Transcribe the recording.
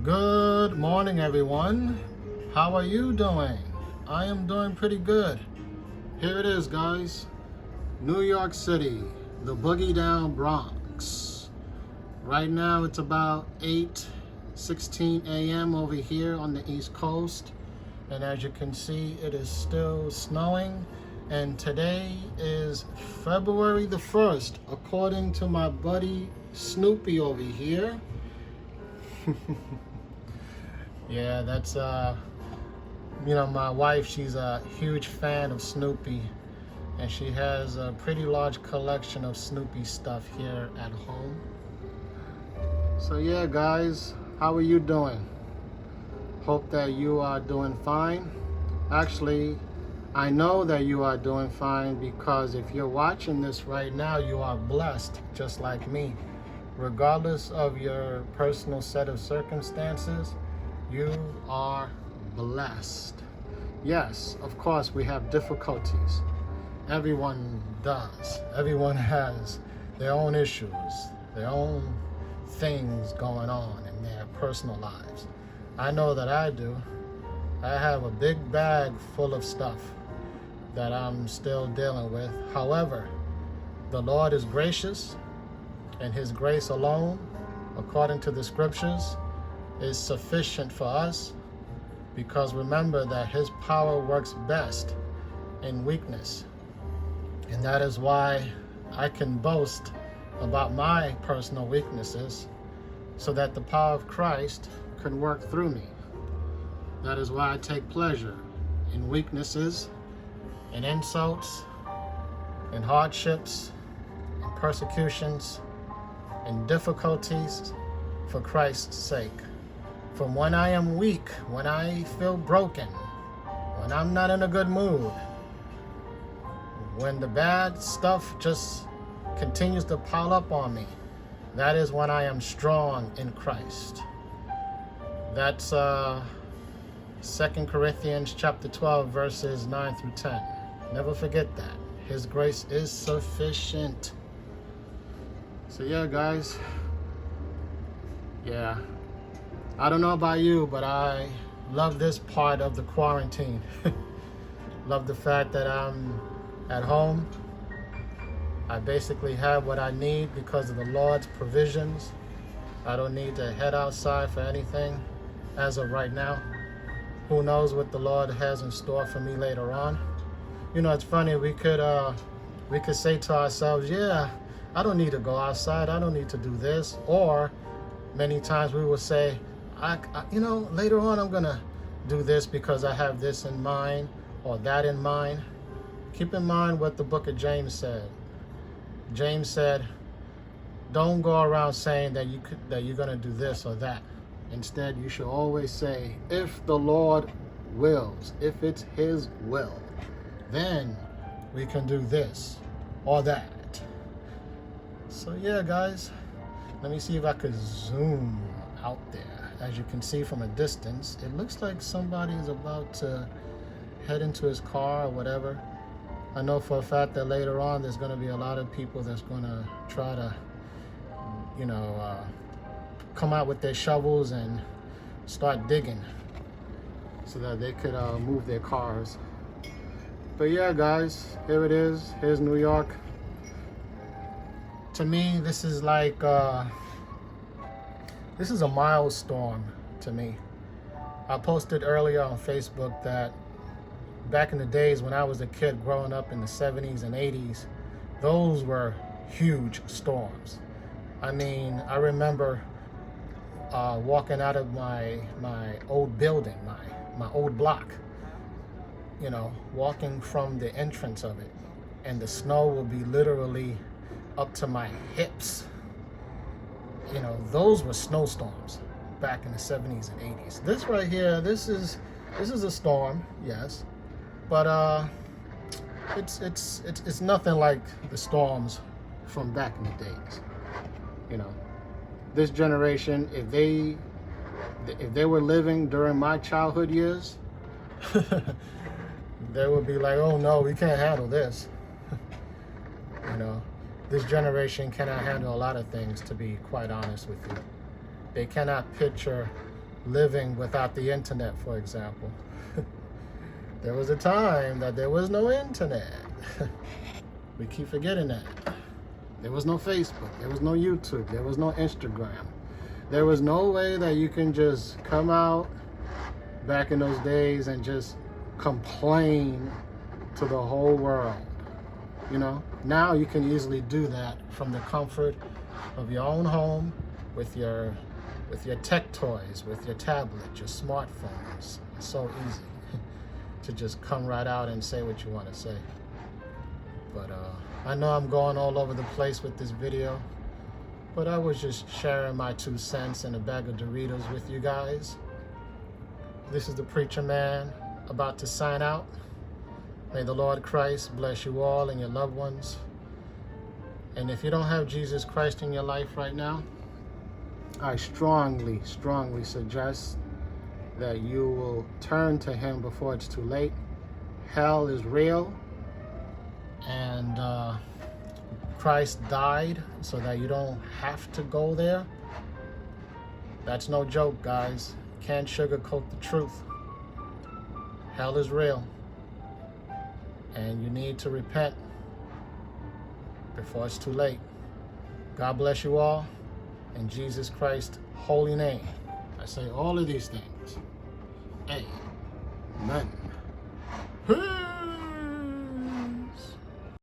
Good morning, everyone. How are you doing? I am doing pretty good. Here it is, guys. New York City, the boogie down Bronx. Right now it's about 8:16 a.m. over here on the East Coast. And as you can see, it is still snowing. And today is February the 1st, according to my buddy Snoopy over here. Yeah, that's my wife, she's a huge fan of Snoopy, and she has a pretty large collection of Snoopy stuff here at home. So yeah, guys, how are you doing? Hope that you are doing fine. Actually, I know that you are doing fine, because if you're watching this right now, you are blessed just like me. Regardless of your personal set of circumstances, you are blessed. Yes, of course, we have difficulties. Everyone does. Everyone has their own issues, their own things going on in their personal lives. I know that I do. I have a big bag full of stuff that I'm still dealing with. However, the Lord is gracious, and His grace alone, according to the scriptures, is sufficient for us, because remember that His power works best in weakness. And that is why I can boast about my personal weaknesses, so that the power of Christ can work through me. That is why I take pleasure in weaknesses, in insults, in hardships, in persecutions, in difficulties for Christ's sake. From when I am weak, when I feel broken, when I'm not in a good mood, when the bad stuff just continues to pile up on me, that is when I am strong in Christ. That's 2 Corinthians chapter 12, verses 9 through 10. Never forget that. His grace is sufficient. So yeah, guys. Yeah. I don't know about you, but I love this part of the quarantine. Love the fact that I'm at home. I basically have what I need because of the Lord's provisions. I don't need to head outside for anything as of right now. Who knows what the Lord has in store for me later on. You know, it's funny, we could say to ourselves, yeah, I don't need to go outside, I don't need to do this. Or many times we will say, later on I'm gonna do this because I have this in mind or that in mind. Keep in mind what the book of James said. James said, don't go around saying that you're gonna do this or that. Instead, you should always say, if the Lord wills, if it's His will, then we can do this or that. So yeah, guys, let me see if I could zoom out there. As you can see from a distance, it looks like somebody is about to head into his car or whatever. I know for a fact that later on there's going to be a lot of people that's going to try to, come out with their shovels and start digging so that they could move their cars. But yeah, guys, here it is. Here's New York. To me, this is like this is a mild storm to me. I posted earlier on Facebook that back in the days when I was a kid growing up in the 70s and 80s, those were huge storms. I mean, I remember walking out of my old building, my old block, walking from the entrance of it, and the snow would be literally up to my hips. Those were snowstorms back in the 70s and 80s. This right here, this is a storm, yes, but it's nothing like the storms from back in the days. This generation, if they were living during my childhood years, they would be like, oh no, we can't handle this. This generation cannot handle a lot of things, to be quite honest with you. They cannot picture living without the internet, for example. There was a time that there was no internet. We keep forgetting that. There was no Facebook, there was no YouTube, there was no Instagram. There was no way that you can just come out back in those days and just complain to the whole world. You know, now you can easily do that from the comfort of your own home with your tech toys, with your tablet, your smartphones. It's so easy to just come right out and say what you want to say. But I know I'm going all over the place with this video, but I was just sharing my 2 cents and a bag of Doritos with you guys. This is the Preacher Man about to sign out. May the Lord Christ bless you all and your loved ones. And if you don't have Jesus Christ in your life right now, I strongly, strongly suggest that you will turn to him before it's too late. Hell is real, and Christ died so that you don't have to go there. That's no joke, guys. Can't sugarcoat the truth. Hell is real, and you need to repent before it's too late. God bless you all. In Jesus Christ's holy name, I say all of these things. Amen.